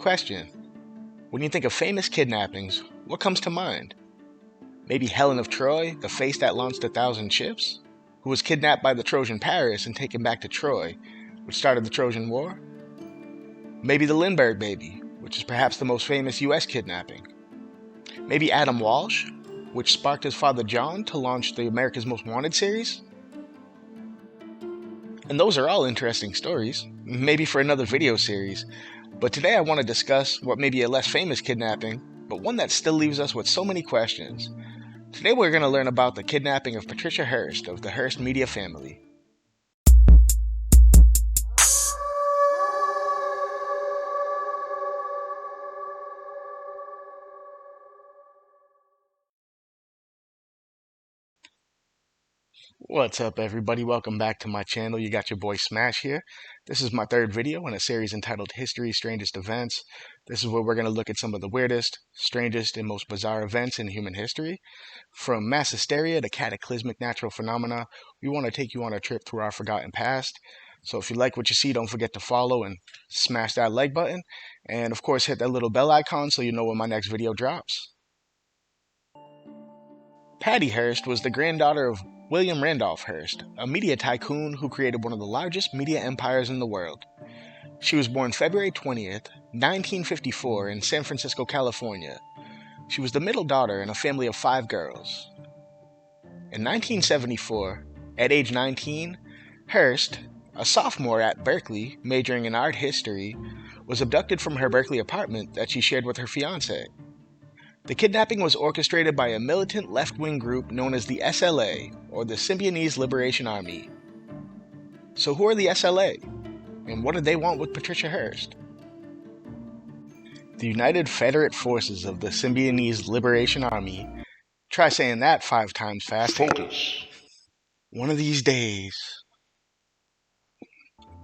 question. When you think of famous kidnappings, what comes to mind? Maybe Helen of Troy, the face that launched 1,000 ships? Who was kidnapped by the Trojan Paris and taken back to Troy, which started the Trojan War? Maybe the Lindbergh baby, which is perhaps the most famous US kidnapping. Maybe Adam Walsh, which sparked his father John to launch the America's Most Wanted series? And those are all interesting stories, maybe for another video series, but today I want to discuss what may be a less famous kidnapping, but one that still leaves us with so many questions. Today we're going to learn about the kidnapping of Patricia Hearst of the Hearst media family. What's up everybody, welcome back to my channel. You got your boy Smash here. This is my third video in a series entitled History, Strangest Events. This is where we're going to look at some of the weirdest, strangest, and most bizarre events in human history. From mass hysteria to cataclysmic natural phenomena, we want to take you on a trip through our forgotten past. So if you like what you see, don't forget to follow and smash that like button. And of course hit that little bell icon so you know when my next video drops. Patty Hearst was the granddaughter of William Randolph Hearst, a media tycoon who created one of the largest media empires in the world. She was born February 20th, 1954 in San Francisco, California. She was the middle daughter in a family of 5 girls. In 1974, at age 19, Hearst, a sophomore at Berkeley majoring in art history, was abducted from her Berkeley apartment that she shared with her fiancé. The kidnapping was orchestrated by a militant left-wing group known as the SLA, or the Symbionese Liberation Army. So who are the SLA? And what did they want with Patricia Hearst? The United Federate Forces of the Symbionese Liberation Army. Try saying that 5 times fast. Focus. One of these days.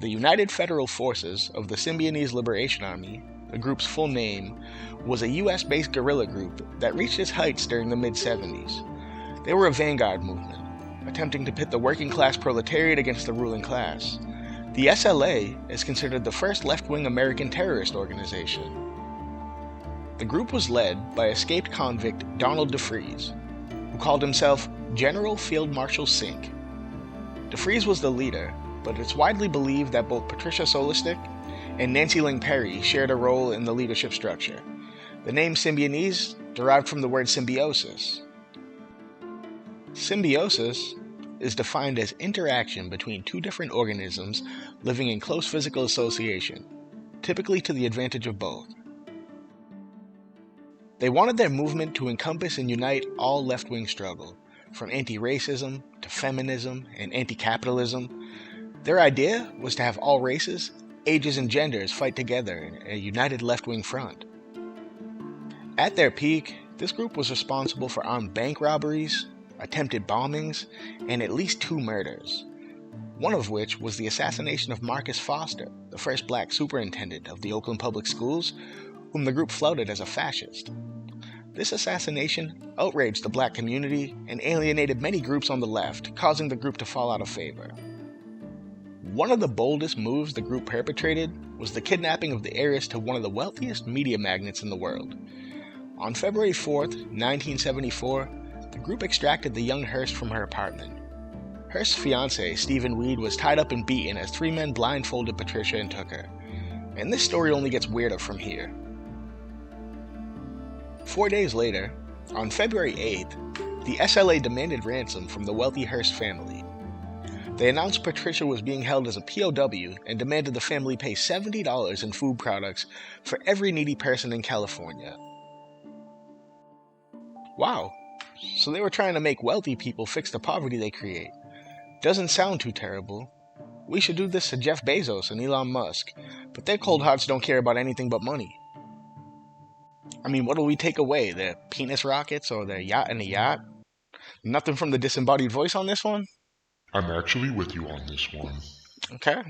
The United Federal Forces of the Symbionese Liberation Army, the group's full name, was a US-based guerrilla group that reached its heights during the mid-70s. They were a vanguard movement, attempting to pit the working-class proletariat against the ruling class. The SLA is considered the first left-wing American terrorist organization. The group was led by escaped convict Donald DeFreeze, who called himself General Field Marshal Sink. DeFreeze was the leader, but it's widely believed that both Patricia Solistic and Nancy Ling Perry shared a role in the leadership structure. The name Symbionese derived from the word symbiosis. Symbiosis is defined as interaction between 2 different organisms living in close physical association, typically to the advantage of both. They wanted their movement to encompass and unite all left-wing struggle, from anti-racism to feminism and anti-capitalism. Their idea was to have all races, ages, and genders fight together in a united left-wing front. At their peak, this group was responsible for armed bank robberies, attempted bombings, and at least 2 murders, one of which was the assassination of Marcus Foster, the first black superintendent of the Oakland Public Schools, whom the group flouted as a fascist. This assassination outraged the black community and alienated many groups on the left, causing the group to fall out of favor. One of the boldest moves the group perpetrated was the kidnapping of the heiress to one of the wealthiest media magnates in the world. On February 4th, 1974, the group extracted the young Hearst from her apartment. Hearst's fiancé, Stephen Weed, was tied up and beaten as 3 men blindfolded Patricia and took her. And this story only gets weirder from here. 4 days later, on February 8th, the SLA demanded ransom from the wealthy Hearst family. They announced Patricia was being held as a POW and demanded the family pay $70 in food products for every needy person in California. Wow, so they were trying to make wealthy people fix the poverty they create. Doesn't sound too terrible. We should do this to Jeff Bezos and Elon Musk, but their cold hearts don't care about anything but money. I mean, what do we take away? Their penis rockets or their yacht in a yacht? Nothing from the disembodied voice on this one? I'm actually with you on this one. Okay.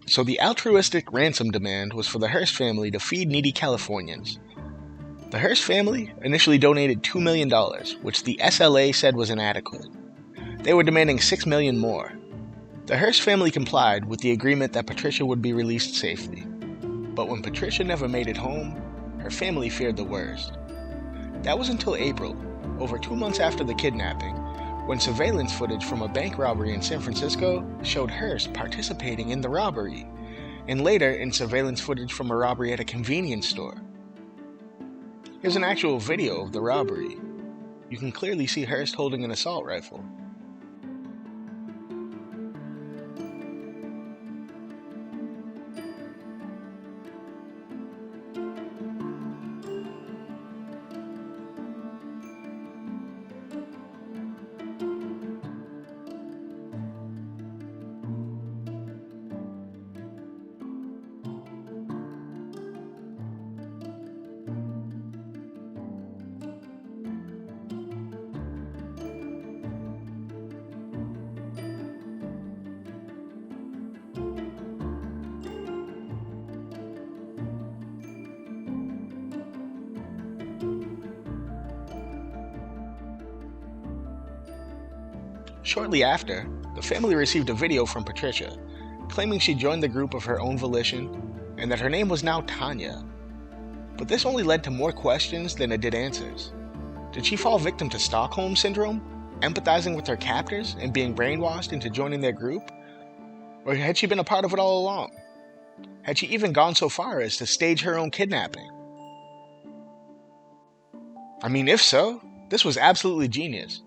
So the altruistic ransom demand was for the Hearst family to feed needy Californians. The Hearst family initially donated $2 million, which the SLA said was inadequate. They were demanding $6 million more. The Hearst family complied with the agreement that Patricia would be released safely. But when Patricia never made it home, her family feared the worst. That was until April, over 2 months after the kidnapping, when surveillance footage from a bank robbery in San Francisco showed Hearst participating in the robbery, and later in surveillance footage from a robbery at a convenience store. Here's an actual video of the robbery. You can clearly see Hearst holding an assault rifle. Shortly after, the family received a video from Patricia, claiming she joined the group of her own volition and that her name was now Tanya. But this only led to more questions than it did answers. Did she fall victim to Stockholm Syndrome, empathizing with her captors and being brainwashed into joining their group? Or had she been a part of it all along? Had she even gone so far as to stage her own kidnapping? I mean, if so, this was absolutely genius.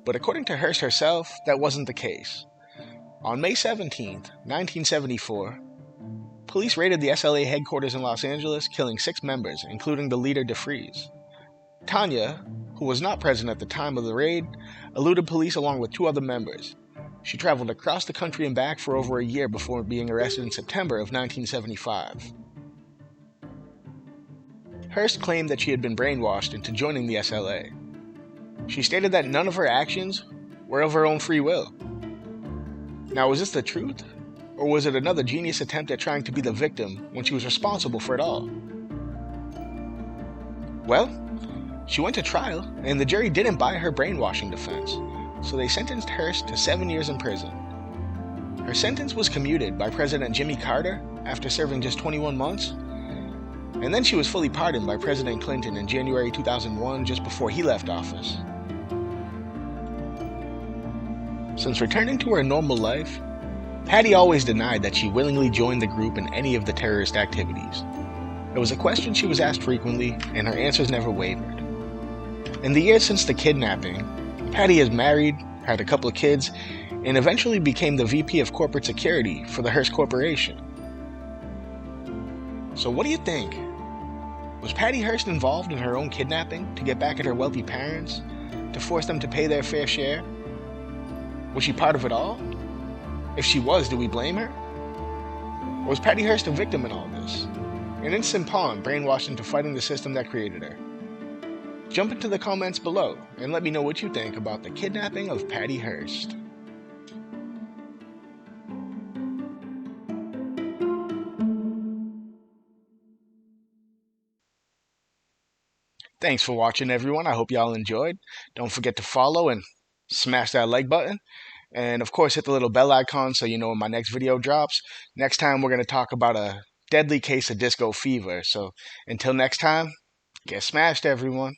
But according to Hearst herself, that wasn't the case. On May 17, 1974, police raided the SLA headquarters in Los Angeles, killing 6 members, including the leader DeFries. Tanya, who was not present at the time of the raid, eluded police along with 2 other members. She traveled across the country and back for over a year before being arrested in September of 1975. Hearst claimed that she had been brainwashed into joining the SLA. She stated that none of her actions were of her own free will. Now, was this the truth? Or was it another genius attempt at trying to be the victim when she was responsible for it all? Well, she went to trial, and the jury didn't buy her brainwashing defense, so they sentenced Hearst to 7 years in prison. Her sentence was commuted by President Jimmy Carter after serving just 21 months, and then she was fully pardoned by President Clinton in January 2001, just before he left office. Since returning to her normal life, Patty always denied that she willingly joined the group in any of the terrorist activities. It was a question she was asked frequently, and her answers never wavered. In the years since the kidnapping, Patty is married, had a couple of kids, and eventually became the VP of Corporate Security for the Hearst Corporation. So what do you think? Was Patty Hearst involved in her own kidnapping to get back at her wealthy parents, to force them to pay their fair share? Was she part of it all? If she was, do we blame her? Or was Patty Hearst a victim in all this? An innocent pawn brainwashed into fighting the system that created her? Jump into the comments below and let me know what you think about the kidnapping of Patty Hearst. Thanks for watching, everyone. I hope y'all enjoyed. Don't forget to follow and smash that like button. And of course, hit the little bell icon so you know when my next video drops. Next time, we're going to talk about a deadly case of disco fever. So until next time, get smashed, everyone.